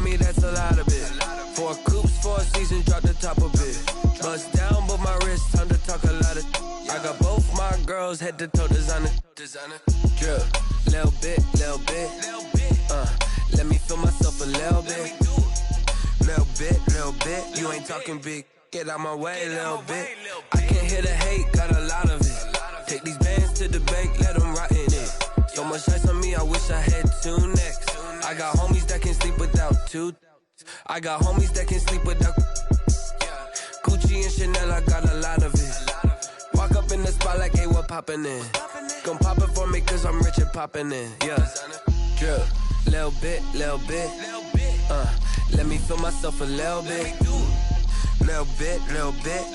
me, that's a lot of it. 4 coops, 4 seasons, drop the top of it. Bust down, but my wrist, time to talk a lot of. I got both my girls, head to toe designer. Drip, little bit. Let me feel myself a little bit. Little bit. You ain't talking big. Get out my way, little bit. I can't hear the hate, got a lot of it. Take these bands to the bank, let them rot in it. So much ice on me, I wish I had 2 necks. I got homies that can sleep without 2. I got homies that can sleep without. Gucci and Chanel, I got a lot of it. Walk up in the spot like, hey, what poppin' in? Gon' pop it for me, cause I'm rich and poppin' in. Yeah. Drip, little bit. Let me feel myself a little bit. Little bit.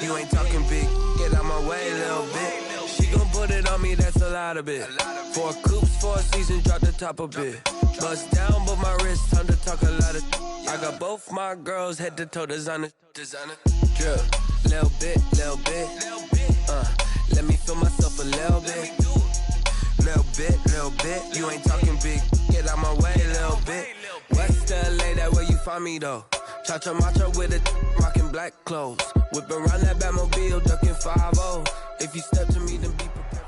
You ain't talking big. Get out my way, little bit. She gon' put it on me, that's a lot of it. 4 coops, 4 seasons, drop the top of it. Bust down, but my wrist, time to talk a lot of. I got both my girls, head to toe designer. Drip, little bit. Let me feel myself a little bit. Little bit. You ain't talking big. Get out my way, little bit. West LA, that where you find me though. Cha-cha macha with it, rocking black clothes. Whipping around that Batmobile, ducking 5-0. If you step to me, then be prepared.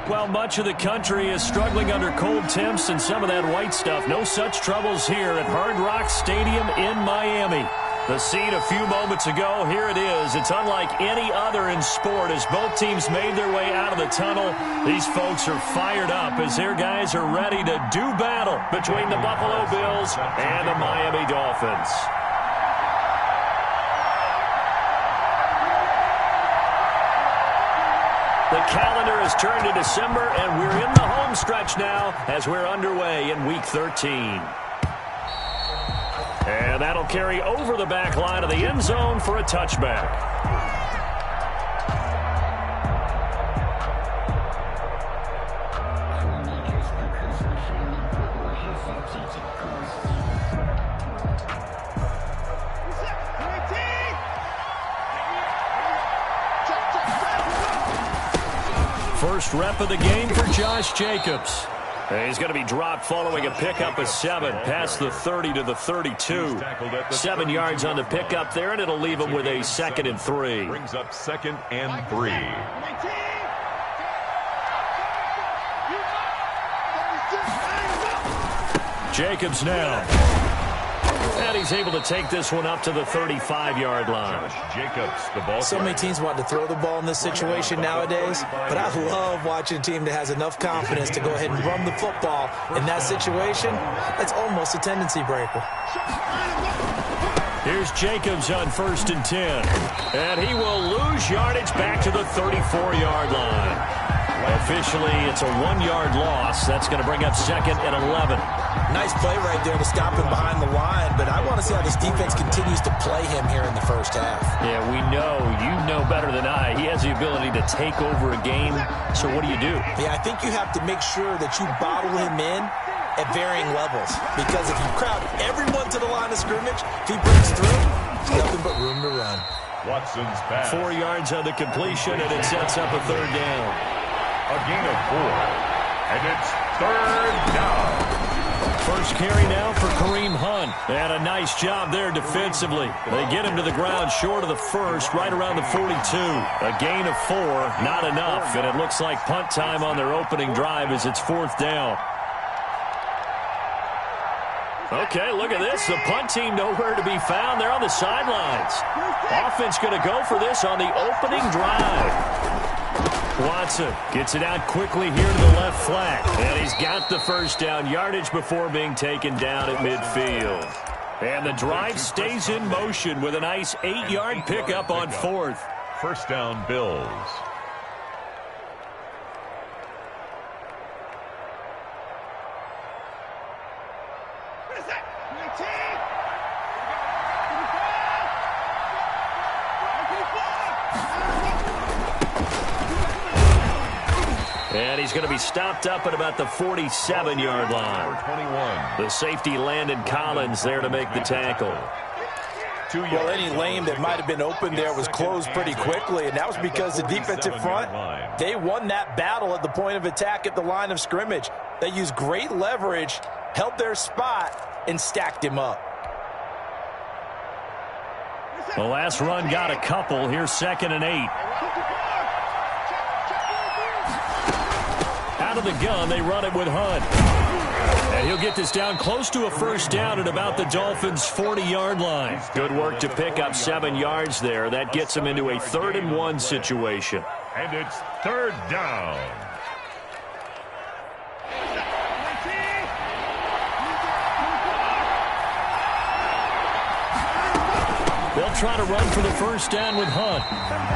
Well, much of the country is struggling under cold temps and some of that white stuff. No such troubles here at Hard Rock Stadium in Miami. The scene a few moments ago, here it is. It's unlike any other in sport as both teams made their way out of the tunnel. These folks are fired up as their guys are ready to do battle between the Buffalo Bills and the Miami Dolphins. The calendar has turned to December, and we're in the home stretch now as we're underway in Week 13. And that'll carry over the back line of the end zone for a touchback. First rep of the game for Josh Jacobs. He's going to be dropped following a pickup of 7 past the 30 to the 32. 7 yards on the pickup there, and it'll leave him with a 2nd and 3. Brings up 2nd and 3. Jacobs now. And he's able to take this one up to the 35-yard line. Jacobs, the ball. So many teams want to throw the ball in this situation nowadays, but I love watching a team that has enough confidence to go ahead and run the football. In that situation, it's almost a tendency breaker. Here's Jacobs on 1st and 10. And he will lose yardage back to the 34-yard line. Officially, it's a 1-yard loss. That's going to bring up 2nd and 11. Nice play right there to stop him behind the line, but I want to see how this defense continues to play him here in the first half. Yeah, we know. You know better than I. He has the ability to take over a game. So what do? Yeah, I think you have to make sure that you bottle him in at varying levels, because if you crowd everyone to the line of scrimmage, if he breaks through, there's nothing but room to run. Watson's pass. 4 yards on the completion, and it sets up a 3rd down. A gain of 4. And it's 3rd down. First carry now for Kareem Hunt. And a nice job there defensively. They get him to the ground short of the 1st, right around the 42. A gain of 4, not enough. And it looks like punt time on their opening drive as it's 4th down. Okay, look at this. The punt team nowhere to be found. They're on the sidelines. Offense going to go for this on the opening drive. Watson gets it out quickly here to the left flat. And he's got the 1st down yardage before being taken down at midfield. And the drive stays in motion with a nice 8-yard pickup on 4th. 1st down, Bills. And he's going to be stopped up at about the 47-yard line. 21. The safety Landon Collins there to make the tackle. Well, any lane that might have been open there was closed pretty quickly, and that was because the defensive front, they won that battle at the point of attack at the line of scrimmage. They used great leverage, held their spot, and stacked him up. The last run got a couple. Here's 2nd and 8. Out of the gun, they run it with Hunt. And he'll get this down close to a first down at about the Dolphins' 40-yard line. Good work to pick up 7 yards there. That gets them into a 3rd and 1 situation. And it's 3rd down. They'll try to run for the first down with Hunt.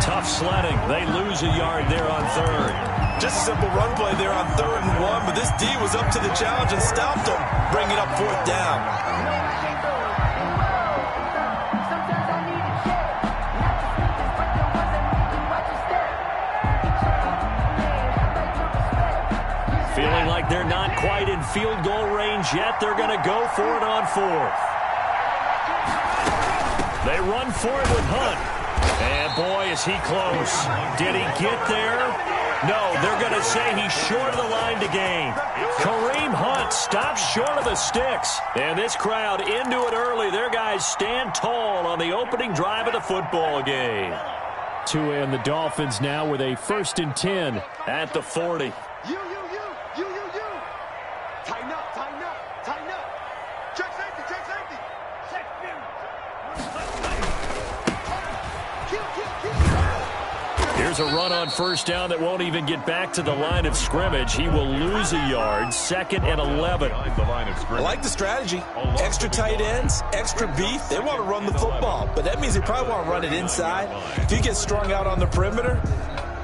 Tough sledding. They lose a yard there on 3rd. Just a simple run play there on 3rd and 1, but this D was up to the challenge and stopped them, bringing up 4th down. Feeling like they're not quite in field goal range yet. They're going to go for it on 4th. They run for it with Hunt. And boy, is he close. Did he get there? No, they're going to say he's short of the line to gain. Kareem Hunt stops short of the sticks. And this crowd into it early. Their guys stand tall on the opening drive of the football game. And the Dolphins now with a 1st and 10 at the 40. You. Tighten up. Check safety. Here's a run on first down that won't even get back to the line of scrimmage. He will lose a yard. 2nd and 11. I like the strategy. Extra tight ends, extra beef. They want to run the football, but that means they probably want to run it inside. If you get strung out on the perimeter,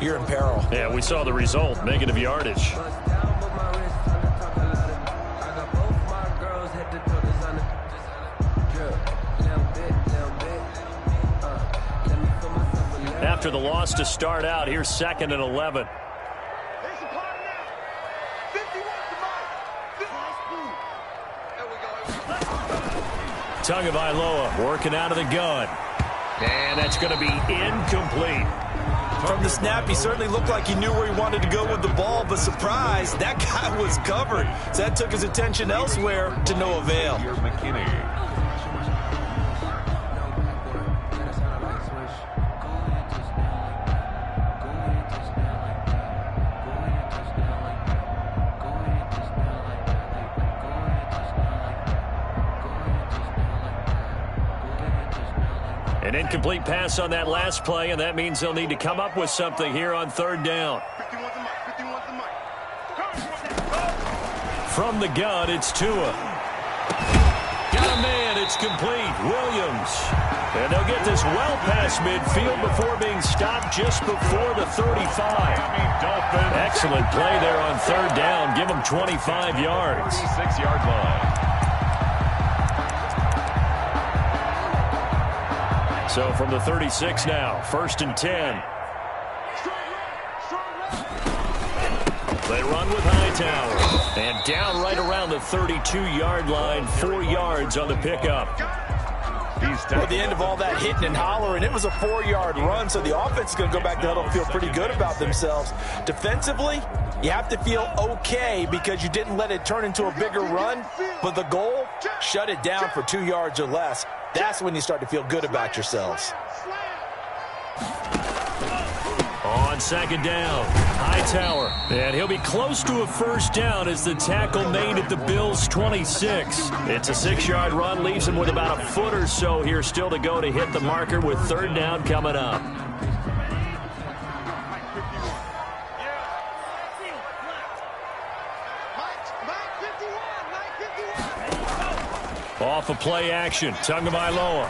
you're in peril. Yeah, we saw the result. Negative yardage. After the loss to start out, here's 2nd and 11. Tagovailoa working out of the gun. And that's going to be incomplete. From the snap, he certainly looked like he knew where he wanted to go with the ball, but surprise, that guy was covered. So that took his attention elsewhere to no avail. An incomplete pass on that last play, and that means they'll need to come up with something here on 3rd down. From the gun, it's Tua. Got a man, it's complete. Williams. And they'll get this well past midfield before being stopped just before the 35. Excellent play there on 3rd down. Give them 25 yards. 6-yard line. So from the 36 now, 1st and 10. They run with Hightower. And down right around the 32-yard line, 4 yards on the pickup. At the end of all that hitting and hollering, it was a 4-yard run, so the offense is going to go back to the huddle and feel pretty good about themselves. Defensively, you have to feel okay because you didn't let it turn into a bigger run, but the goal, shut it down for 2 yards or less. That's when you start to feel good about yourselves. On 2nd down, Hightower. And he'll be close to a first down as the tackle made at the Bills' 26. It's a 6-yard run, leaves him with about a foot or so here still to go to hit the marker with 3rd down coming up. Off of play action, Tagovailoa.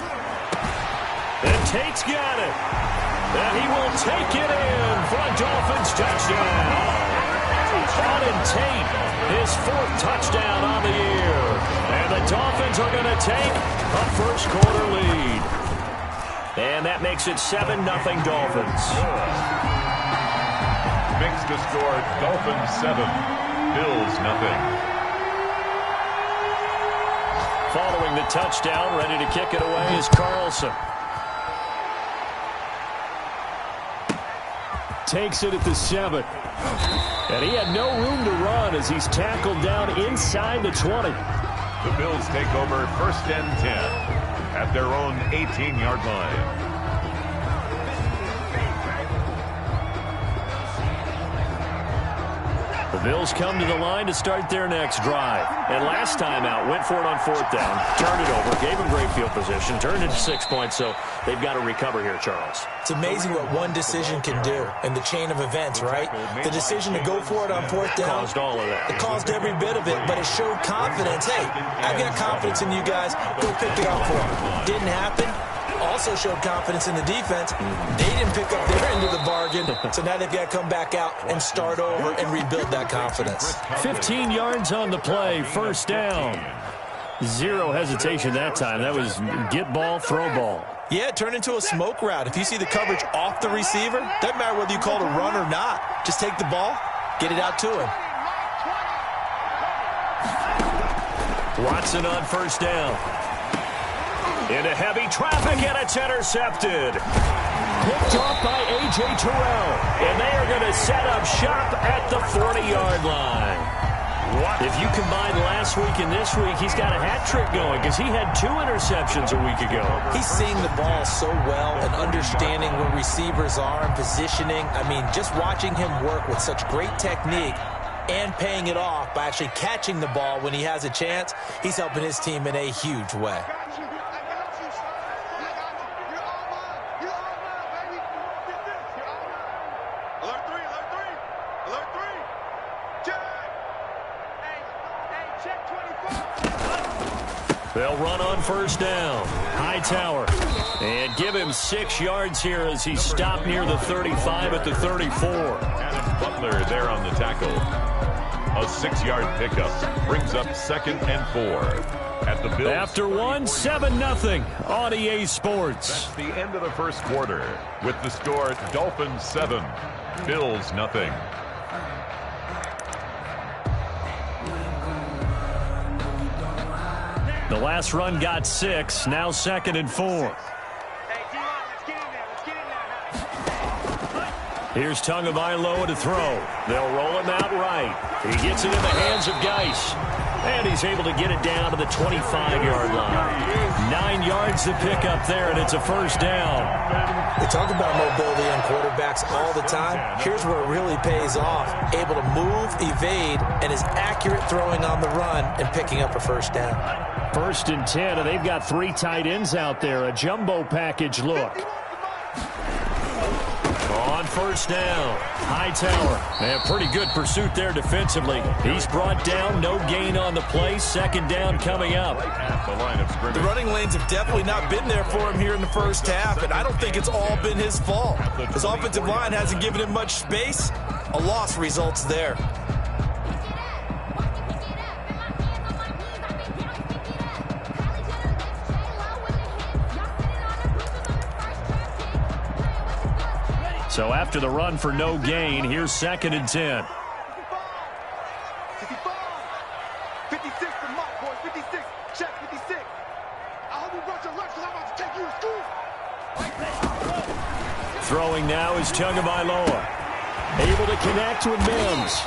And Tate's got it. And he will take it in for a Dolphins touchdown. Auden Tate, his 4th touchdown on the year. And the Dolphins are going to take a first-quarter lead. And that makes it 7-0 Dolphins. Mix the score, Dolphins 7, Bills 0. Following the touchdown, ready to kick it away is Carlson. takes it at the 7. And he had no room to run as he's tackled down inside the 20. The Bills take over 1st and 10 at their own 18-yard line. The Bills come to the line to start their next drive. And last time out, went for it on 4th down, turned it over, gave them great field position, turned it to 6 points, so they've got to recover here, Charles. It's amazing what one decision can do in the chain of events, right? The decision to go for it on 4th down. Caused all of that. It caused every bit of it, but it showed confidence. Hey, I've got confidence in you guys. Go pick it up for them. Didn't happen. Also showed confidence in the defense. They didn't pick up their end of the bargain, so now they've got to come back out and start over and rebuild that confidence. 15 yards on the play, 1st down. Zero hesitation that time. That was get ball, throw ball. Yeah, it turned into a smoke route. If you see the coverage off the receiver, doesn't matter whether you call it a run or not. Just take the ball, get it out to him. Watson on 1st down. Into heavy traffic, and it's intercepted. Picked off by A.J. Terrell. And they are going to set up shop at the 40-yard line. If you combine last week and this week, he's got a hat trick going because he had 2 interceptions a week ago. He's seeing the ball so well and understanding where receivers are and positioning. I mean, just watching him work with such great technique and paying it off by actually catching the ball when he has a chance, he's helping his team in a huge way. They'll run on 1st down. Hightower. And give him 6 yards here as he stopped near the 35 at the 34. Adam Butler there on the tackle. A 6-yard pickup brings up 2nd and 4 at the Bills. After 1, 7-0 on EA Sports. That's the end of the 1st quarter with the score Dolphins 7, Bills 0. The last run got 6, now 2nd and 4. Here's Tagovailoa to throw. They'll roll him out right. He gets it in the hands of Geis. And he's able to get it down to the 25-yard line. 9 yards to pick up there, and it's a 1st down. We talk about mobility on quarterbacks all the time. Here's where it really pays off. Able to move, evade, and is accurate throwing on the run and picking up a 1st down. 1st and 10, and they've got 3 tight ends out there. A jumbo package look. On 1st down, Hightower. And pretty good pursuit there defensively. He's brought down, no gain on the play. 2nd down coming up. The running lanes have definitely not been there for him here in the 1st half, and I don't think it's all been his fault. His offensive line hasn't given him much space. A loss results there. So after the run for no gain, here's 2nd and 10. 56 for Mike, boys. 56. Check 56. I hope you brought your lunch because I'm about to take you to school. Throwing now is Tagovailoa. Able to connect with Mims.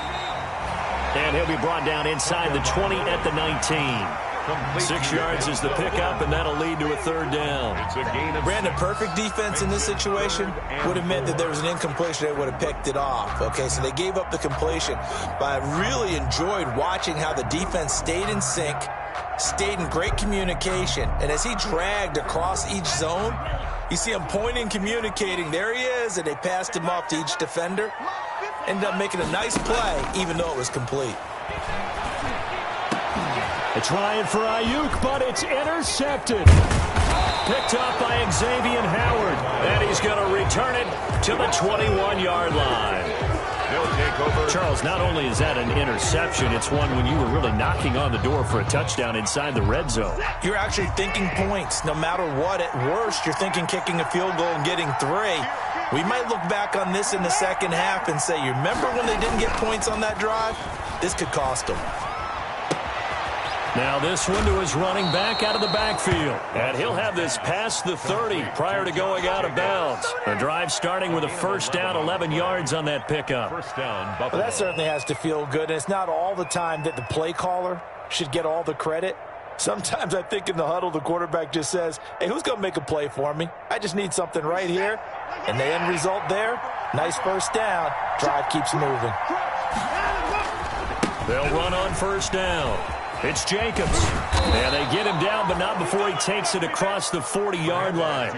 And he'll be brought down inside the 20 at the 19. 6 yards is the pickup, and that'll lead to a 3rd down. It's a gain of Brandon, perfect defense in this situation would have meant that there was an incompletion. They would have picked it off. Okay, so they gave up the completion. But I really enjoyed watching how the defense stayed in sync, stayed in great communication. And as he dragged across each zone, you see him pointing, communicating. There he is, and they passed him off to each defender. Ended up making a nice play, even though it was complete. They're trying for Ayuk, but it's intercepted. Picked up by Xavier Howard. And he's going to return it to the 21-yard line. They'll take over. Charles, not only is that an interception, it's one when you were really knocking on the door for a touchdown inside the red zone. You're actually thinking points. No matter what, at worst, you're thinking kicking a field goal and getting 3. We might look back on this in the 2nd half and say, you remember when they didn't get points on that drive? This could cost them. Now this one to his running back out of the backfield. And he'll have this past the 30 prior to going out of bounds. The drive starting with a first down, 11 yards on that pickup. First down, Buffalo. Well, that certainly has to feel good. And it's not all the time that the play caller should get all the credit. Sometimes I think in the huddle, the quarterback just says, hey, who's going to make a play for me? I just need something right here. And the end result there, nice first down. Drive keeps moving. They'll run on first down. It's Jacobs. And they get him down, but not before he takes it across the 40-yard line.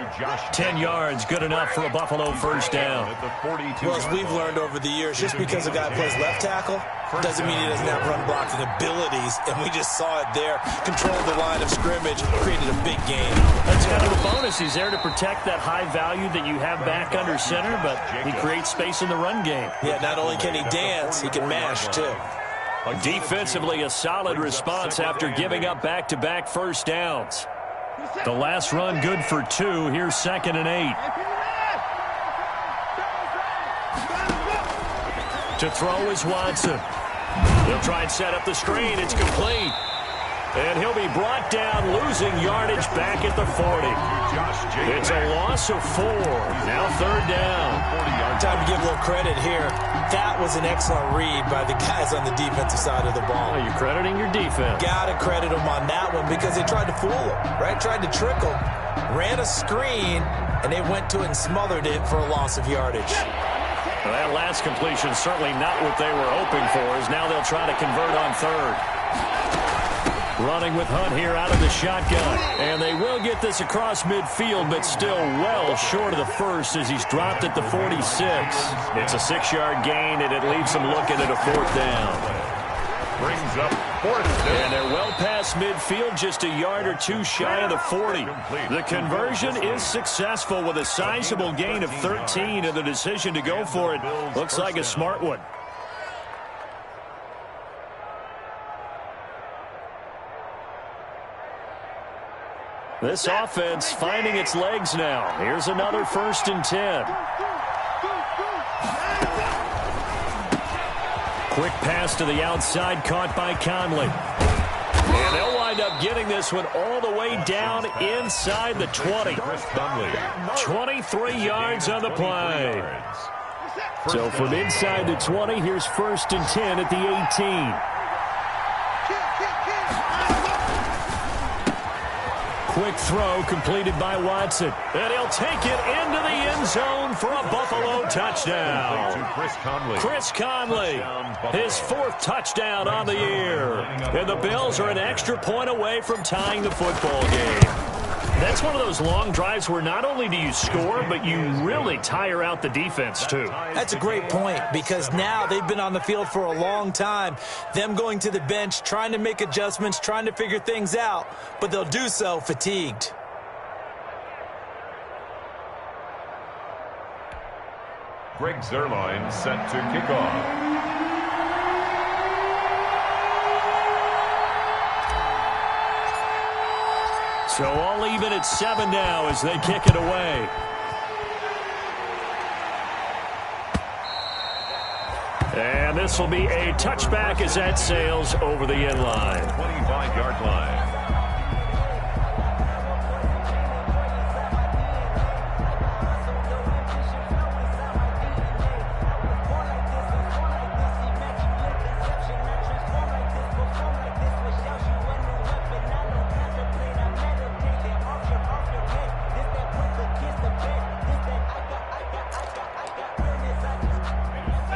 10 yards, good enough for a Buffalo first down. Well, as we've learned over the years, just because a guy plays left tackle doesn't mean he doesn't have run blocking abilities. And we just saw it there. Controlled the line of scrimmage, created a big game. That's kind of a bonus. He's there to protect that high value that you have back under center, but he creates space in the run game. Yeah, not only can he dance, he can mash, too. Defensively, a solid response after giving up back-to-back first downs. The last run good for 2. Here's 2nd and 8. To throw is Watson. He'll try and set up the screen. It's complete. And he'll be brought down, losing yardage back at the 40. It's a loss of 4. Now 3rd down. Time to give a little credit here. That was an excellent read by the guys on the defensive side of the ball. Well, you're crediting your defense. Got to credit them on that one because they tried to fool him, right? Tried to trick him. Ran a screen, and they went to it and smothered it for a loss of yardage. Well, that last completion certainly not what they were hoping for, as now they'll try to convert on 3rd. Running with Hunt here out of the shotgun. And they will get this across midfield, but still well short of the first as he's dropped at the 46. It's a 6-yard gain, and it leaves them looking at a 4th down. Brings up 4th down. And they're well past midfield, just a yard or 2 shy of the 40. The conversion is successful with a sizable gain of 13, and the decision to go for it looks like a smart one. This offense finding its legs now. Here's another 1st and 10. Quick pass to the outside, caught by Conley. And they'll wind up getting this one all the way down inside the 20. 23 yards on the play. So from inside the 20, here's 1st and 10 at the 18. Quick throw completed by Watson. And he'll take it into the end zone for a Buffalo touchdown. Chris Conley, his 4th touchdown on the year. And the Bills are an extra point away from tying the football game. That's one of those long drives where not only do you score, but you really tire out the defense, too. That's a great point because now they've been on the field for a long time. Them going to the bench, trying to make adjustments, trying to figure things out, but they'll do so fatigued. Greg Zuerlein set to kick off. So all even at 7 now as they kick it away. And this will be a touchback as that sails over the end line. 25-yard line.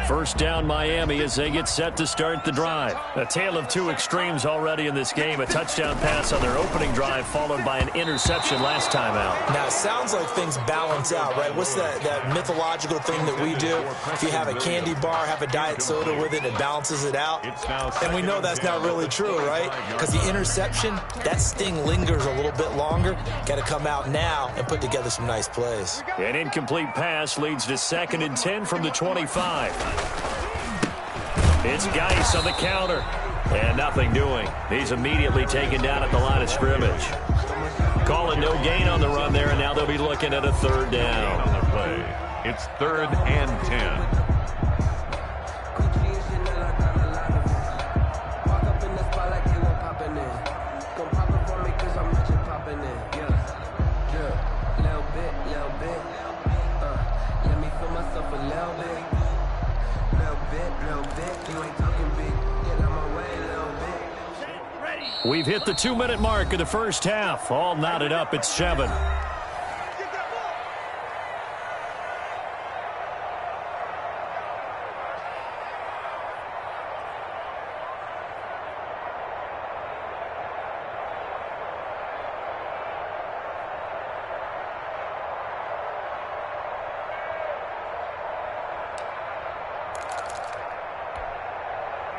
First down Miami as they get set to start the drive. A tale of 2 extremes already in this game. A touchdown pass on their opening drive followed by an interception last time out. Now, it sounds like things balance out, right? What's that mythological thing that we do? If you have a candy bar, have a diet soda with it, it balances it out. And we know that's not really true, right? Because the interception, that sting lingers a little bit longer. Got to come out now and put together some nice plays. An incomplete pass leads to 2nd and 10 from the 25. It's Geis on the counter. And nothing doing. He's immediately taken down at the line of scrimmage. Calling no gain on the run there, and now they'll be looking at a 3rd down. On the play. It's 3rd and 10. bit. You ain't talking big. Get out my way, little bit. We've hit the 2-minute mark of the first half. All knotted up at 7.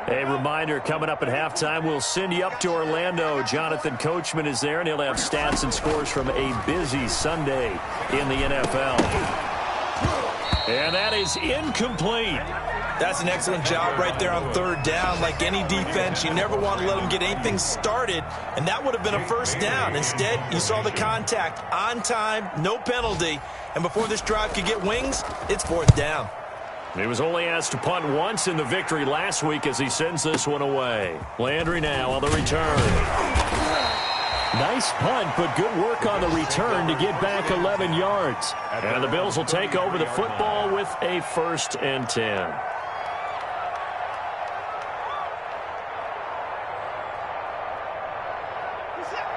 A reminder, coming up at halftime, we'll send you up to Orlando. Jonathan Coachman is there, and he'll have stats and scores from a busy Sunday in the NFL. And that is incomplete. That's an excellent job right there on third down. Like any defense, you never want to let them get anything started, and that would have been a first down. Instead, you saw the contact on time, no penalty, and before this drive could get wings, it's fourth down. He was only asked to punt once in the victory last week as he sends this one away. Landry now on the return. Nice punt, but good work on the return to get back 11 yards. And the Bills will take over the football with a 1st and 10.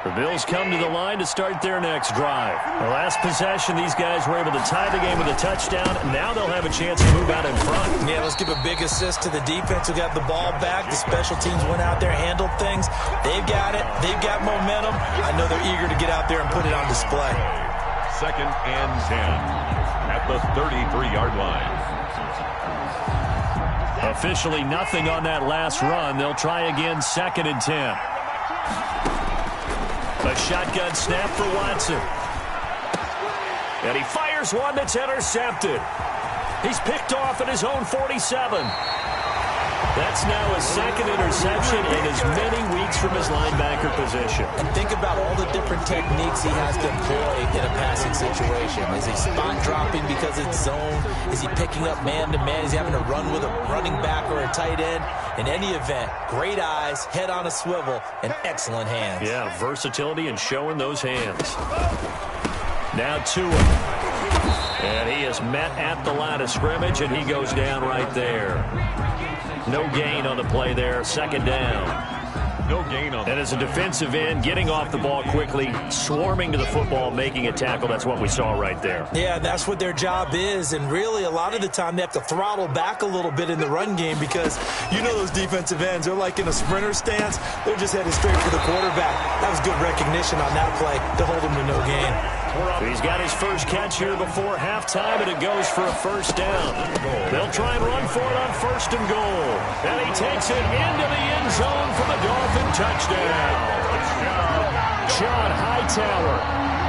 The Bills come to the line to start their next drive. The last possession, these guys were able to tie the game with a touchdown. Now they'll have a chance to move out in front. Yeah, let's give a big assist to the defense who got the ball back. The special teams went out there, handled things. They've got it. They've got momentum. I know they're eager to get out there and put it on display. 2nd and 10 at the 33-yard line. Officially nothing on that last run. They'll try again, 2nd and 10. A shotgun snap for Watson. And he fires one that's intercepted. He's picked off at his own 47. That's now his 2nd interception in as many weeks from his linebacker position. And think about all the different techniques he has to employ in a passing situation. Is he spot dropping because it's zone? Is he picking up man-to-man? Is he having to run with a running back or a tight end? In any event, great eyes, head on a swivel, and excellent hands. Yeah, versatility and showing those hands. Now Tua. And he is met at the line of scrimmage, and he goes down right there. No gain on the play there, 2nd down. No gain on. And as a defensive end, getting off the ball quickly, swarming to the football, making a tackle, that's what we saw right there. Yeah, that's what their job is, and really a lot of the time they have to throttle back a little bit in the run game because you know those defensive ends, they're like in a sprinter stance. They're just headed straight for the quarterback. That was good recognition on that play to hold him to no gain. He's got his first catch here before halftime, and it goes for a 1st down. They'll try and run for it on 1st and goal. And he takes it into the end zone for the Dolphin touchdown. John Hightower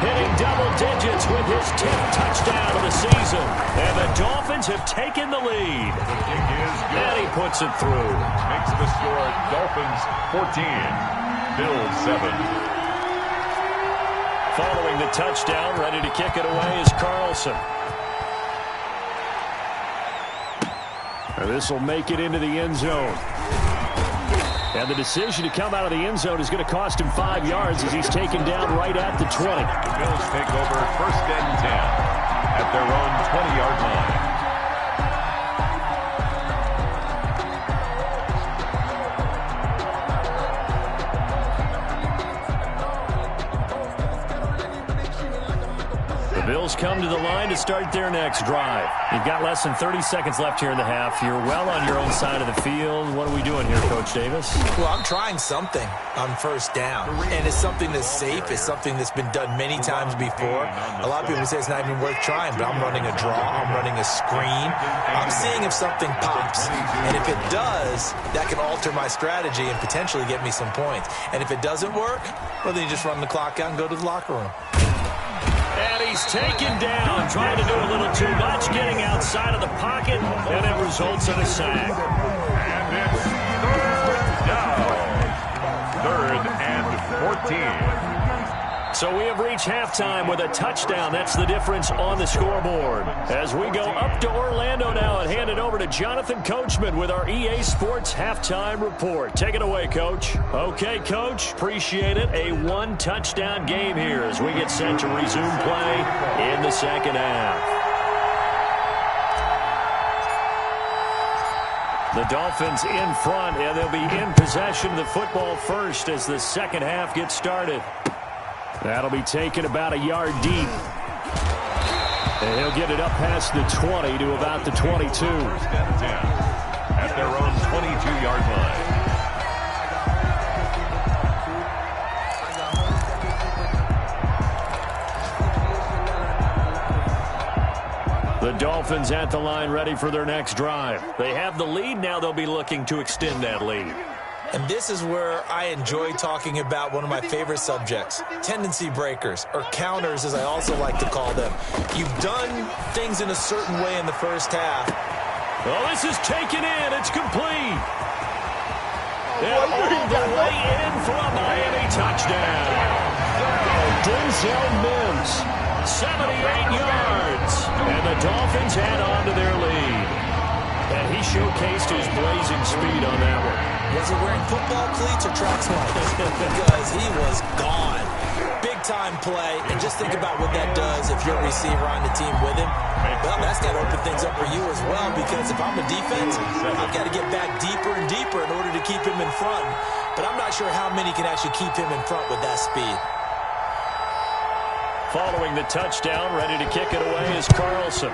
hitting double digits with his 10th touchdown of the season. And the Dolphins have taken the lead. And he puts it through. Makes the score Dolphins 14, Bills 7. Following the touchdown, ready to kick it away is Carlson. And this will make it into the end zone. And the decision to come out of the end zone is going to cost him 5 yards as he's taken down right at the 20. The Bills take over 1st and 10 at their own 20-yard line. Bills come to the line to start their next drive. You've got less than 30 seconds left here in the half. You're well on your own side of the field. What are we doing here, Coach Davis? Well, I'm trying something on 1st down, and it's something that's safe. It's something that's been done many times before. A lot of people say it's not even worth trying, but I'm running a draw. I'm running a screen. I'm seeing if something pops, and if it does, that can alter my strategy and potentially get me some points. And if it doesn't work, well, then you just run the clock out and go to the locker room. And he's taken down, trying to do a little too much, getting outside of the pocket, and it results in a sack. And it's 3rd down. 3rd and 14. So we have reached halftime with a touchdown. That's the difference on the scoreboard. As we go up to Orlando now and hand it over to Jonathan Coachman with our EA Sports Halftime Report. Take it away, Coach. Okay, Coach. Appreciate it. A 1-touchdown game here as we get set to resume play in the 2nd half. The Dolphins in front, and they'll be in possession of the football first as the second half gets started. That'll be taken about a yard deep. And he'll get it up past the 20 to about the 22. First and 10 at their own 22-yard line. The Dolphins at the line ready for their next drive. They have the lead. Now they'll be looking to extend that lead. And this is where I enjoy talking about one of my favorite subjects, tendency breakers, or counters as I also like to call them. You've done things in a certain way in the first half. Oh, this is taken in. It's complete. And all the way in for a Miami touchdown. Denzel Mims, 78 yards. And the Dolphins add on to their lead. And he showcased his blazing speed on that one. Was he wearing football cleats or track slides? Because he was gone. Big-time play. And just think about what that does if you're a receiver on the team with him. Well, that's got to open things up for you as well, because if I'm a defense, I've got to get back deeper and deeper in order to keep him in front. But I'm not sure how many can actually keep him in front with that speed. Following the touchdown, ready to kick it away is Carlson.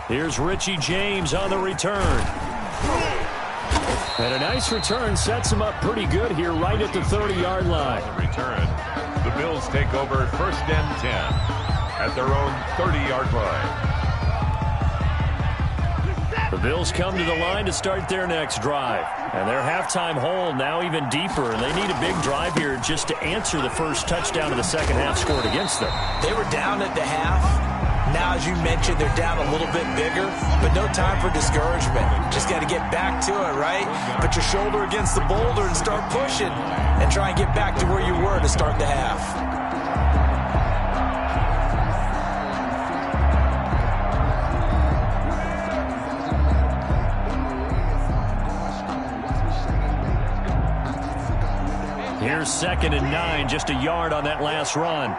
Here's Richie James on the return. And a nice return sets him up pretty good here right at the 30-yard line. Return. The Bills take over first and 10 at their own 30-yard line. The Bills come to the line to start their next drive. And their halftime hole now even deeper. And they need a big drive here just to answer the first touchdown of the second half scored against them. They were down at the half. Now, as you mentioned, they're down a little bit bigger, but no time for discouragement. Just got to get back to it, right? Put your shoulder against the boulder and start pushing and try and get back to where you were to start the half. Here's 2nd and 9, just a yard on that last run.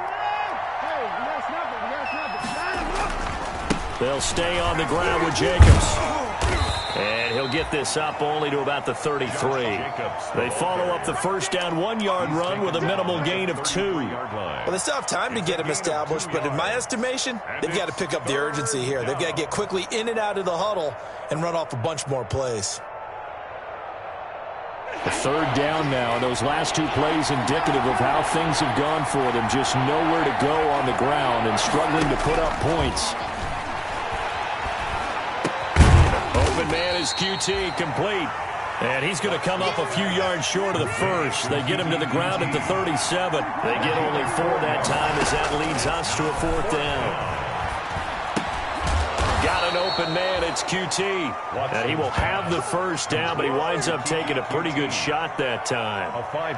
They'll stay on the ground with Jacobs. And he'll get this up only to about the 33. They follow up the first down 1-yard run with a minimal gain of 2. Well, they still have time to get him established, but in my estimation, they've got to pick up the urgency here. They've got to get quickly in and out of the huddle and run off a bunch more plays. The third down now, and those last 2 plays indicative of how things have gone for them. Just nowhere to go on the ground and struggling to put up points. Open man is QT, complete. And he's going to come up a few yards short of the first. They get him to the ground at the 37. They get only 4 that time as that leads us to a 4th down. Got an open man, it's QT. And he will have the first down, but he winds up taking a pretty good shot that time.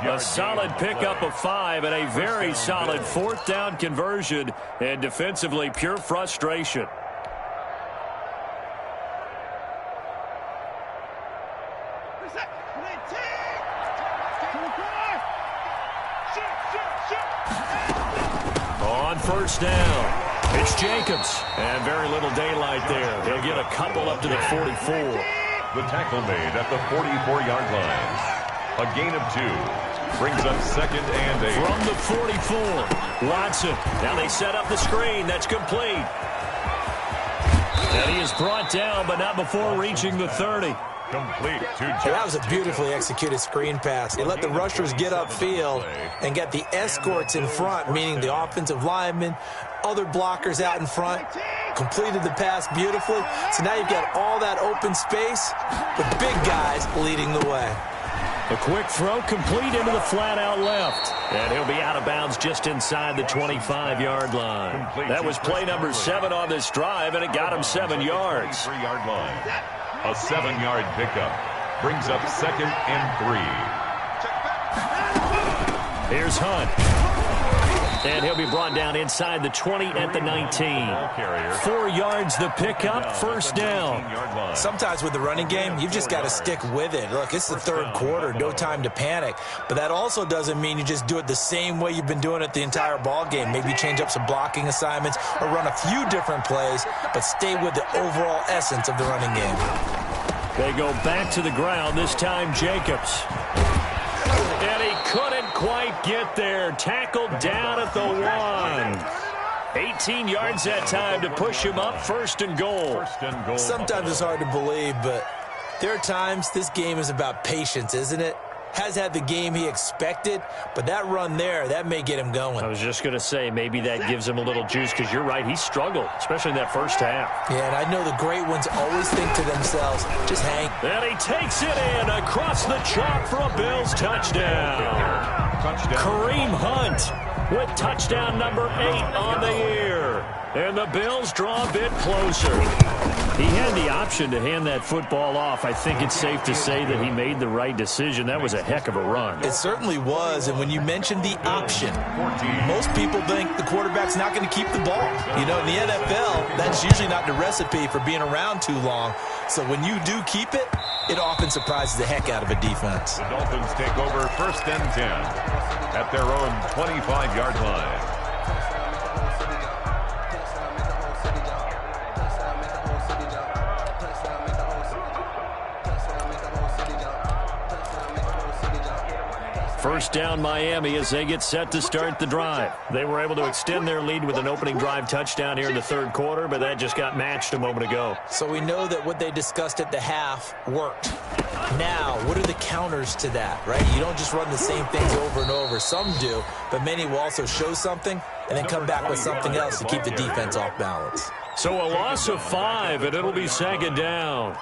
A solid pickup of 5 and a very solid 4th down conversion. And defensively, pure frustration. On first down, it's Jacobs, and very little daylight there. He'll get a couple up to the 44. The tackle made at the 44-yard line. A gain of 2 brings up 2nd and 8. From the 44, Watson. Now they set up the screen. That's complete. And he is brought down, but not before reaching the 30. Complete to Johnson. That was a beautifully executed screen pass. They let the rushers get upfield and get the escorts in front, meaning the offensive linemen, other blockers out in front, completed the pass beautifully. So now you've got all that open space with big guys leading the way. A quick throw complete into the flat out left. And he'll be out of bounds just inside the 25-yard line. That was play number 7 on this drive, and it got him 7 yards. 3-yard line. A 7-yard pickup brings up 2nd and 3. Here's Hunt. And he'll be brought down inside the 20 at the 19. 4 yards the pickup, first down. Sometimes with the running game, you've just got to stick with it. Look, it's the third quarter, no time to panic. But that also doesn't mean you just do it the same way you've been doing it the entire ball game. Maybe change up some blocking assignments or run a few different plays, but stay with the overall essence of the running game. They go back to the ground, this time Jacobs. And he couldn't quite get there. Tackled down at the 1. 18 yards that time to push him up, first and goal. Sometimes it's hard to believe, but there are times this game is about patience, isn't it? Has had the game he expected, but that run there, that may get him going. I was just going to say, maybe that gives him a little juice, because you're right, he struggled, especially in that first half. Yeah, and I know the great ones always think to themselves, just hang. And he takes it in across the chalk for a Bills touchdown. Kareem Hunt with touchdown number 8 on the year. And the Bills draw a bit closer. He had the option to hand that football off. I think it's safe to say that he made the right decision. That was a heck of a run. It certainly was, and when you mentioned the option, most people think the quarterback's not going to keep the ball. You know, in the NFL, that's usually not the recipe for being around too long. So when you do keep it, it often surprises the heck out of a defense. The Dolphins take over first and 10 at their own 25-yard line. First down Miami as they get set to start the drive. They were able to extend their lead with an opening drive touchdown here in the third quarter, but that just got matched a moment ago. So we know that what they discussed at the half worked. Now, what are the counters to that, right? You don't just run the same things over and over. Some do, but many will also show something and then come back with something else to keep the defense off balance. So a loss of 5, and it'll be second down.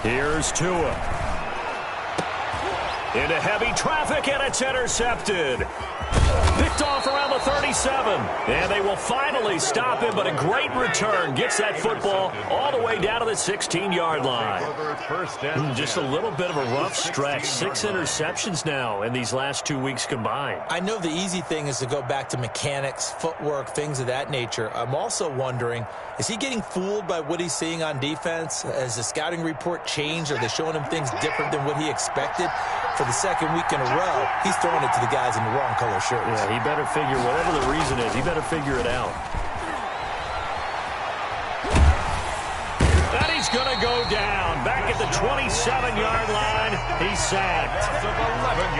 Here's Tua. Into heavy traffic, and it's intercepted. Picked off around the 37. And they will finally stop him, but a great return. Gets that football all the way down to the 16-yard line. Just a little bit of a rough stretch. 6 interceptions now in these last 2 weeks combined. I know the easy thing is to go back to mechanics, footwork, things of that nature. I'm also wondering, is he getting fooled by what he's seeing on defense? Has the scouting report changed? Are they showing him things different than what he expected? For the second week in a row, he's throwing it to the guys in the wrong color shirts. Yeah, he better figure, whatever the reason is, he better figure it out. And he's going to go down. Back at the 27-yard line, he's sacked.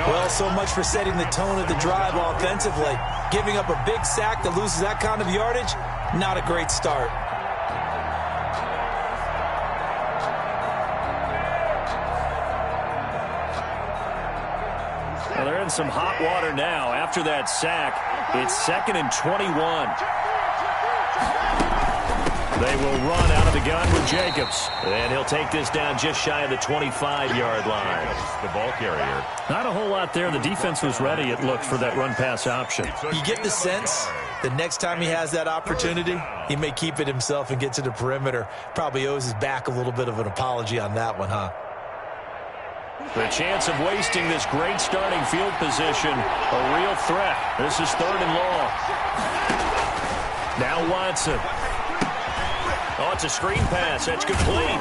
Well, so much for setting the tone of the drive offensively. Giving up a big sack that loses that kind of yardage, not a great start. Well, they're in some hot water now. After that sack, it's 2nd and 21. They will run out of the gun with Jacobs. And he'll take this down just shy of the 25-yard line. The ball carrier. Not a whole lot there. The defense was ready, it looked, for that run-pass option. You get the sense that next time he has that opportunity, he may keep it himself and get to the perimeter. Probably owes his back a little bit of an apology on that one, huh? The chance of wasting this great starting field position, a real threat. This is 3rd and long. Now Watson. Oh, it's a screen pass. That's complete.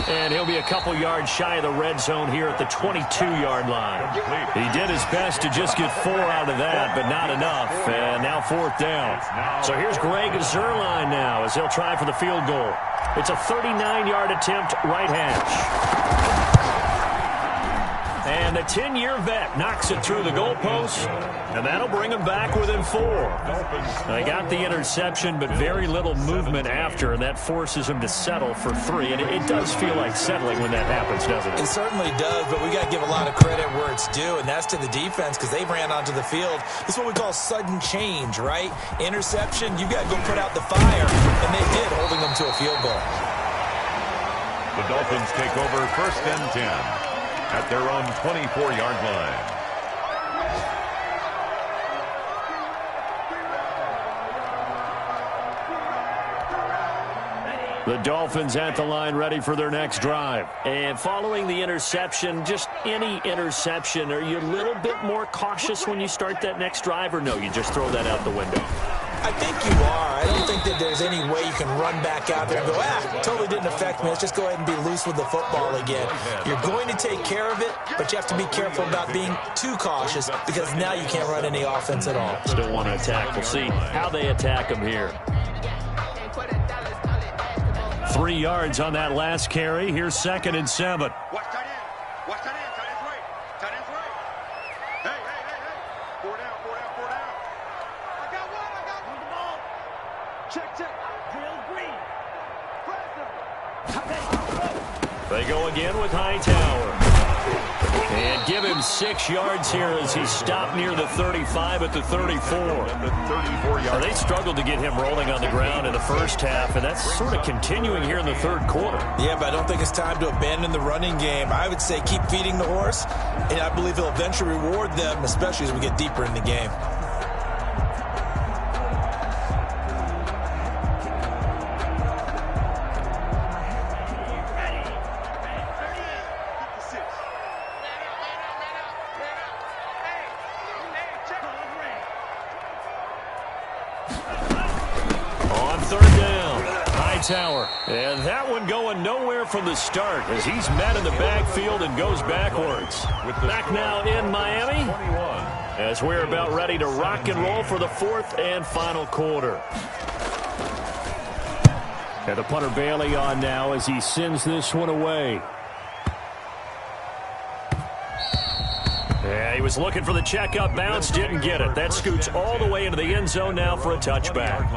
And he'll be a couple yards shy of the red zone here at the 22-yard line. He did his best to just get 4 out of that, but not enough. And now 4th down. So here's Greg Zuerlein now as he'll try for the field goal. It's a 39-yard attempt, right hash. And the 10-year vet knocks it through the goalpost, and that'll bring him back within 4. They got the interception, but very little movement after, and that forces him to settle for 3. And it does feel like settling when that happens, doesn't it? It certainly does, but we got to give a lot of credit where it's due, and that's to the defense because they ran onto the field. This is what we call sudden change, right? Interception, you got to go put out the fire, and they did, holding them to a field goal. The Dolphins take over 1st and 10 at their own 24-yard line. The Dolphins at the line ready for their next drive. And following the interception, just any interception, are you a little bit more cautious when you start that next drive, or no, you just throw that out the window? I think you are. I don't think that there's any way you can run back out there and go, totally didn't affect me. Let's just go ahead and be loose with the football again. You're going to take care of it, but you have to be careful about being too cautious because now you can't run any offense at all. Still want to attack. We'll see how they attack him here. 3 yards on that last carry. Here's 2nd and 7. Watch tight end. Watch tight end. Tight end's right. Tight end's right. Hey. 4 down. I got one. On the ball. Check. Drill green. They go again with Hightower. And give him 6 yards here as he stopped near the 35 at the 34. They struggled to get him rolling on the ground in the first half, and that's sort of continuing here in the third quarter. Yeah, but I don't think it's time to abandon the running game. I would say keep feeding the horse, and I believe he'll eventually reward them, especially as we get deeper in the game. Tower. And that one going nowhere from the start as he's met in the backfield and goes backwards. Back now in Miami as we're about ready to rock and roll for the 4th and final quarter. And the punter Bailey on now as he sends this one away. Yeah, he was looking for the checkup bounce, didn't get it. That scoots all the way into the end zone now for a touchback.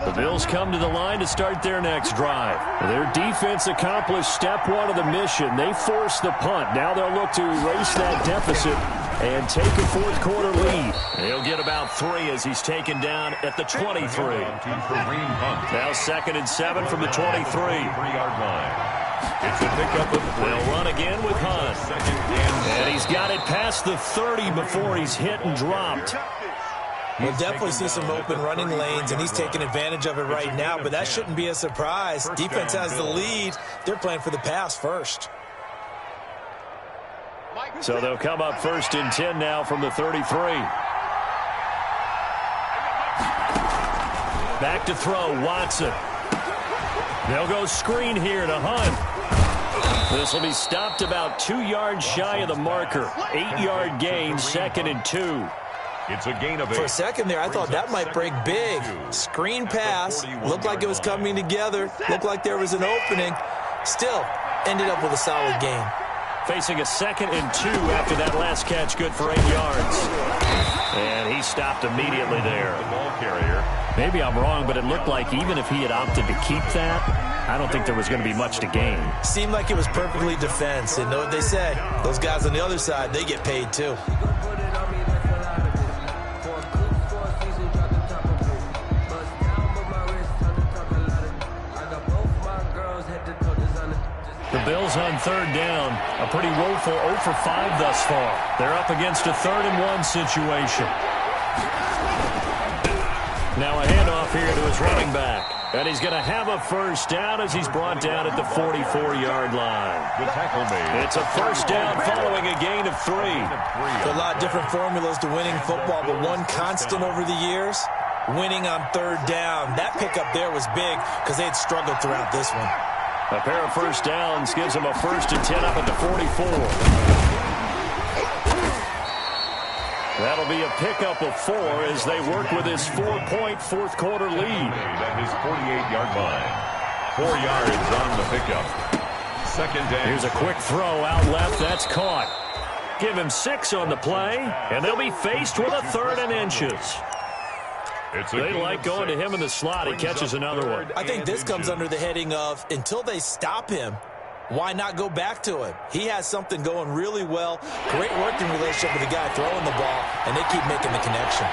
The Bills come to the line to start their next drive. Their defense accomplished step 1 of the mission. They forced the punt. Now they'll look to erase that deficit and take a 4th quarter lead. He'll get about 3 as he's taken down at the 23. Now 2nd and 7 from the 23. It's a pickup of 3. They'll run again with Hunt. And he's got it past the 30 before he's hit and dropped. We'll definitely see some open running lanes, and he's taking advantage of it right now, but that shouldn't be a surprise. Defense has the lead. They're playing for the pass first. So they'll come up 1st and 10 now from the 33. Back to throw, Watson. They'll go screen here to Hunt. This will be stopped about 2 yards shy of the marker. 8-yard gain, 2nd and 2. It's a gain of 8. For a second there, I thought that might break big. Screen pass. Looked like it was coming together. Looked like there was an opening. Still, ended up with a solid gain. Facing a 2nd and 2 after that last catch, good for 8 yards. And he stopped immediately there. The ball carrier. Maybe I'm wrong, but it looked like even if he had opted to keep that, I don't think there was going to be much to gain. Seemed like it was perfectly defense. And know what they say? Those guys on the other side, they get paid too. The Bills on 3rd down. A pretty woeful 0 for 5 thus far. They're up against a 3rd and 1 situation. Now a handoff here to his running back. And he's going to have a 1st down as he's brought down at the 44-yard line. The tackle made. It's a 1st down following a gain of 3. A lot of different formulas to winning football, but one constant over the years, winning on 3rd down. That pickup there was big because they had struggled throughout this one. A pair of 1st downs gives him a 1st and 10 up at the 44. That'll be a pickup of 4 as they work with his 4-point fourth-quarter lead. At his 48-yard line. 4 yards on the pickup. Second down. Here's a quick throw out left. That's caught. Give him 6 on the play, and they'll be faced with a 3rd and inches. They like going to him in the slot. He catches another one. I think this comes under the heading of until they stop him, why not go back to him? He has something going really well. Great working relationship with the guy throwing the ball, and they keep making the connection.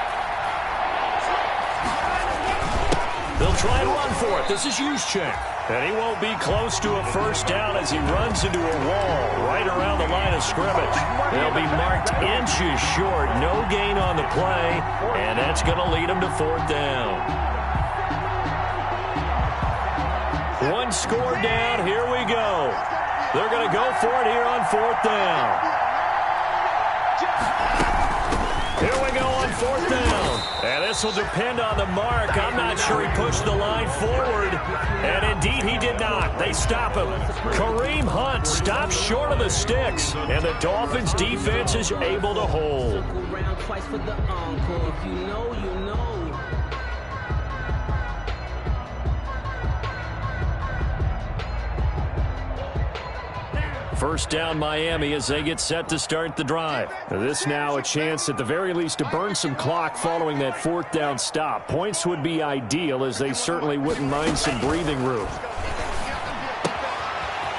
They'll try and run for it. This is Juszczyk. And he won't be close to a first down as he runs into a wall right around the line of scrimmage. They'll be marked inches short. No gain on the play, and that's going to lead them to 4th down. 1 score down. Here we go. They're going to go for it here on 4th down. Here we go on 4th down. And this will depend on the mark. I'm not sure he pushed the line forward. And indeed, he did not. They stop him. Kareem Hunt stops short of the sticks. And the Dolphins' defense is able to hold. First down Miami as they get set to start the drive. This now a chance at the very least to burn some clock following that 4th down stop. Points would be ideal as they certainly wouldn't mind some breathing room.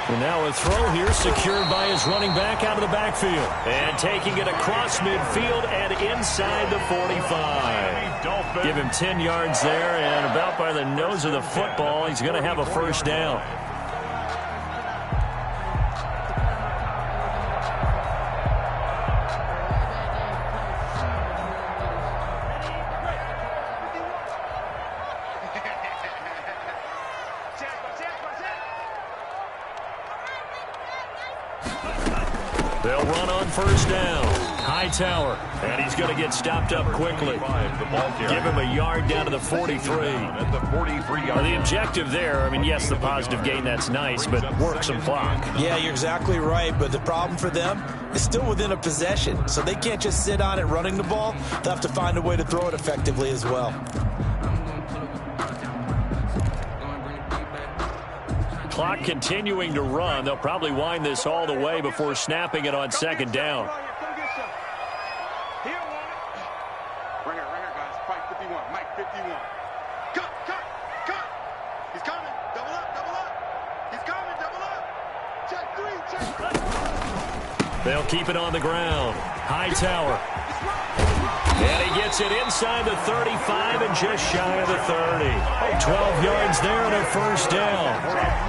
And now a throw here secured by his running back out of the backfield. And taking it across midfield and inside the 45. Give him 10 yards there, and about by the nose of the football, he's going to have a first down. They'll run on first down. Hightower, and he's going to get stopped up quickly. Give him a yard down to the 43. The objective there, I mean, yes, the positive gain, that's nice, but work some clock. Yeah, you're exactly right, but the problem for them is still within a possession, so they can't just sit on it running the ball. They'll have to find a way to throw it effectively as well. Clock continuing to run. They'll probably wind this all the way before snapping it on 2nd down. Right here, guys. Fight 51. Mike 51. Cut. He's coming. Double up. He's coming. Double up. Check 3. They'll keep it on the ground. Hightower. And he gets it inside the 35 and just shy of the 30. 12 yards there and a first down.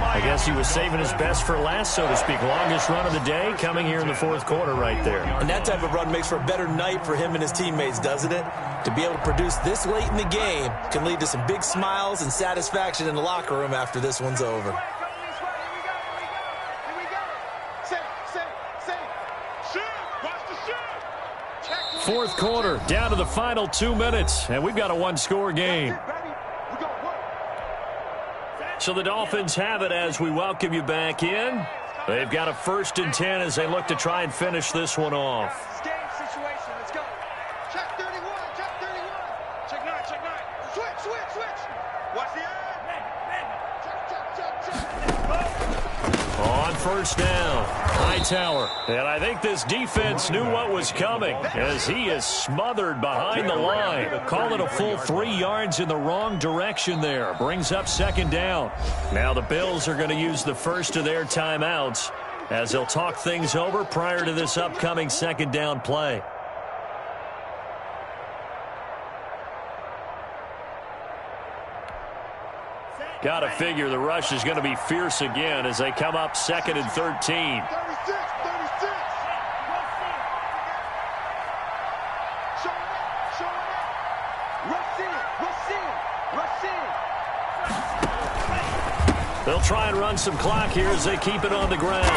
I guess he was saving his best for last, so to speak. Longest run of the day coming here in the 4th quarter right there. And that type of run makes for a better night for him and his teammates, doesn't it? To be able to produce this late in the game can lead to some big smiles and satisfaction in the locker room after this one's over. Fourth quarter, down to the final 2 minutes, and we've got a 1-score game. So the Dolphins have it as we welcome you back in. They've got a 1st and 10 as they look to try and finish this one off. Game situation. Let's go. Check 31. Check 9. Switch. Watch the eye. Check. On first down, Hightower. And I think this defense knew what was coming as he is smothered behind the line. Call it a full 3 yards in the wrong direction there. Brings up 2nd down. Now the Bills are going to use the first of their timeouts as they'll talk things over prior to this upcoming 2nd down play. Got to figure the rush is going to be fierce again as they come up 2nd and 13. 36. Show it. Rush in. They'll try and run some clock here as they keep it on the ground.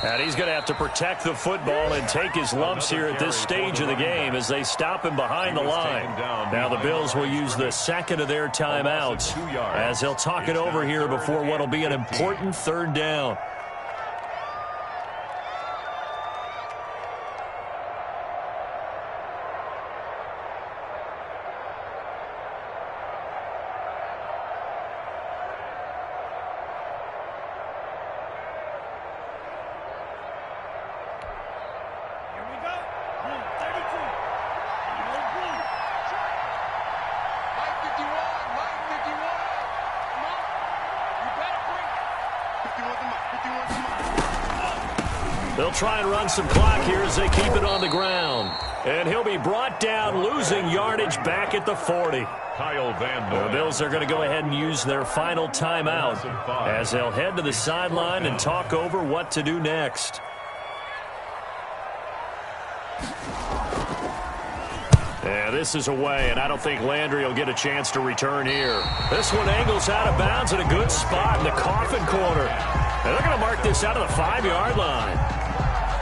And he's going to have to protect the football and take his lumps here at this stage of the game as they stop him behind the line. Now the Bills will use the 2nd of their timeouts as they'll talk it over here before what will be an important 3rd down. They'll try and run some clock here as they keep it on the ground. And he'll be brought down, losing yardage back at the 40. The Bills are going to go ahead and use their final timeout as they'll head to the sideline and talk over what to do next. Yeah, this is away, and I don't think Landry will get a chance to return here. This one angles out of bounds at a good spot in the coffin corner. And they're going to mark this out of the 5-yard line.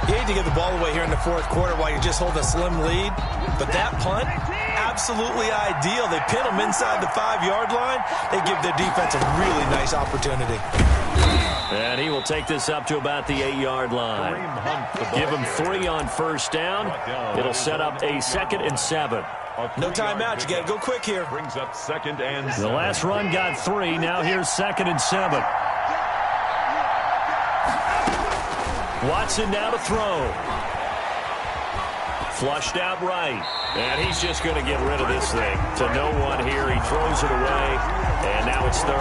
You hate to give the ball away here in the fourth quarter while you're just holding a slim lead. But that punt, absolutely ideal. They pin them inside the 5-yard line. They give their defense a really nice opportunity. And he will take this up to about the 8-yard line. Give him 3 on first down. It'll set up a 2nd and 7. No timeout. You got to go quick here. Brings up 2nd and 7. The last run got 3. Now here's 2nd and 7. Watson now to throw. Flushed out right. And he's just going to get rid of this thing. To no one here. He throws it away. And now it's 3rd.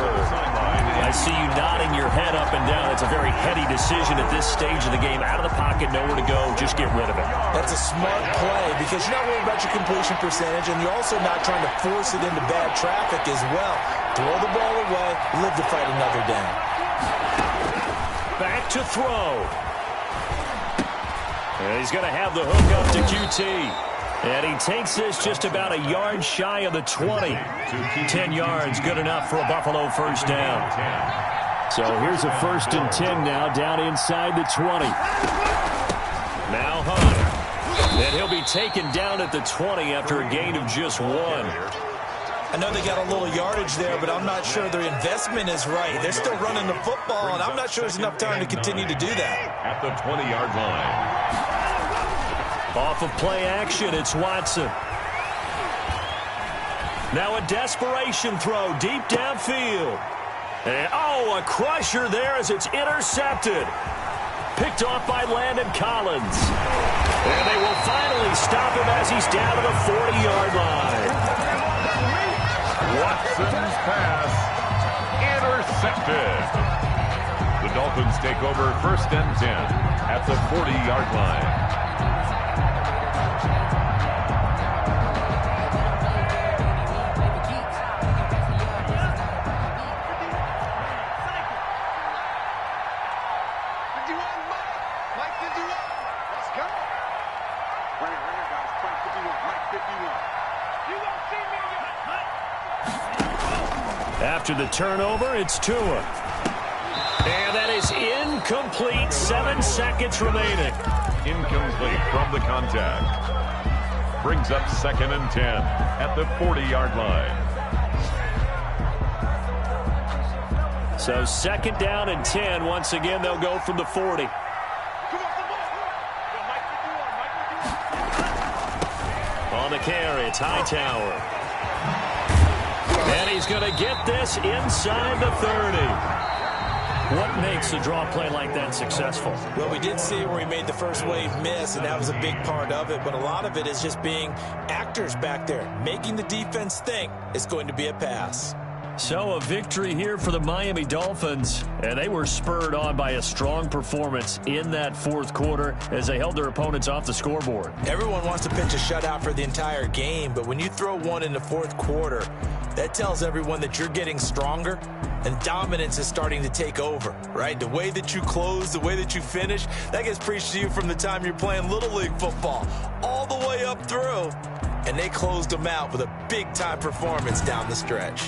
I see you nodding your head up and down. It's a very heady decision at this stage of the game. Out of the pocket, nowhere to go. Just get rid of it. That's a smart play because you're not worried about your completion percentage, and you're also not trying to force it into bad traffic as well. Throw the ball away, live to fight another down. Back to throw. And he's going to have the hook up to QT. And he takes this just about a yard shy of the 20. 10 yards, good enough for a Buffalo first down. So here's a 1st and 10 now, down inside the 20. Now Hunt. And he'll be taken down at the 20 after a gain of just 1. I know they got a little yardage there, but I'm not sure their investment is right. They're still running the football, and I'm not sure there's enough time to continue to do that. At the 20-yard line. Off of play action, it's Watson. Now a desperation throw deep downfield. And, a crusher there as it's intercepted. Picked off by Landon Collins. And they will finally stop him as he's down to the 40-yard line. Watson's pass intercepted. The Dolphins take over 1st and 10 at the 40-yard line. After the turnover, it's Tua. And that is incomplete. 7 seconds remaining. Incomplete from the contact. Brings up 2nd and 10 at the 40-yard line. So 2nd down and 10. Once again, they'll go from the 40. On the carry, it's Hightower. And he's going to get this inside the 30. What makes a draw play like that successful? Well, we did see where he made the first wave miss, and that was a big part of it. But a lot of it is just being actors back there, making the defense think it's going to be a pass. So a victory here for the Miami Dolphins, and they were spurred on by a strong performance in that 4th quarter as they held their opponents off the scoreboard. Everyone wants to pitch a shutout for the entire game, but when you throw one in the 4th quarter, that tells everyone that you're getting stronger and dominance is starting to take over, right? The way that you close, the way that you finish, that gets preached to you from the time you're playing Little League football all the way up through, and they closed them out with a big-time performance down the stretch.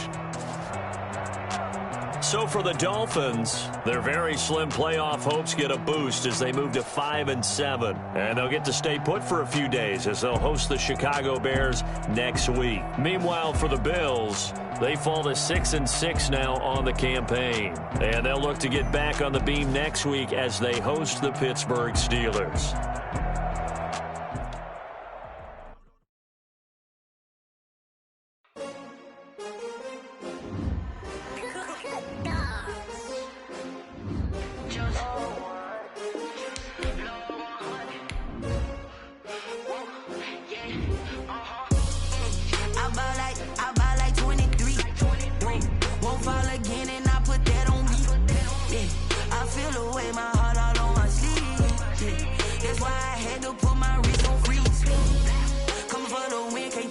So for the Dolphins, their very slim playoff hopes get a boost as they move to 5 and 7. And they'll get to stay put for a few days as they'll host the Chicago Bears next week. Meanwhile, for the Bills, they fall to 6 and 6 now on the campaign. And they'll look to get back on the beam next week as they host the Pittsburgh Steelers. I feel the way my heart all on my sleeve.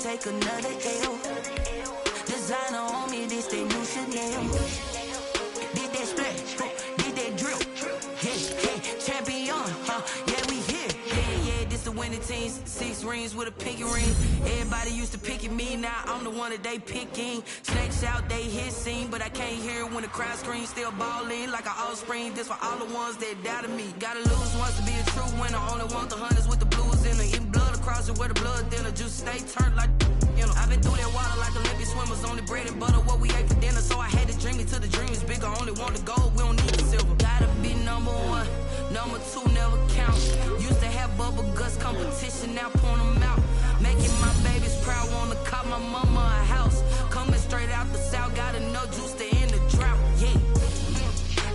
take another L. Designer on me, this they new Chanel. Did that splash, did that drip. Yeah, champion, yeah, we here. Yeah, this the winning teams. 6 rings with a pinky ring. Everybody used to pick at me, now I'm the one that they picking. Snakes out, they hit scene, but I can't hear it when the crowd screams. Still ballin' like an offspring. This for all the ones that doubted me. Gotta lose once to be a true winner. Only want the hunters with the blues in it. Eating blood across it where the blood thinner. Just stay turned like, you know. I've been through that water like Olympic swimmers. Only bread and butter, what we ate for dinner. So I had to dream it till the dream is bigger. Only want the gold, we don't need the silver. Gotta be number 1, number 2 never count. Used to have bubble guts competition, now point them out. Making my babies proud, wanna cop my mama a house. Coming straight out the south, gotta know juice to end the drought. Yeah,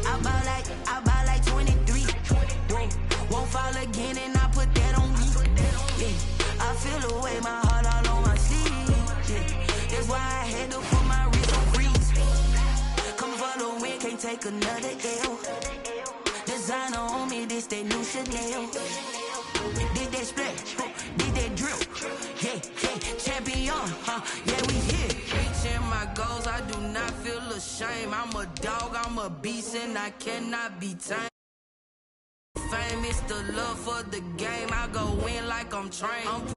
I buy like 23. Won't fall again, and I put that on me. Yeah, I feel the way, my heart all on my sleeve. Yeah, that's why I had to put my wrist on freeze. Coming for the win, can't take another L. Designer on me, this they new Chanel. Did that splash, did that drip. Yeah, champion, yeah, we here. Reaching my goals, I do not feel ashamed. I'm a dog, I'm a beast, and I cannot be tamed. Fame is the love for the game. I go in like I'm trained.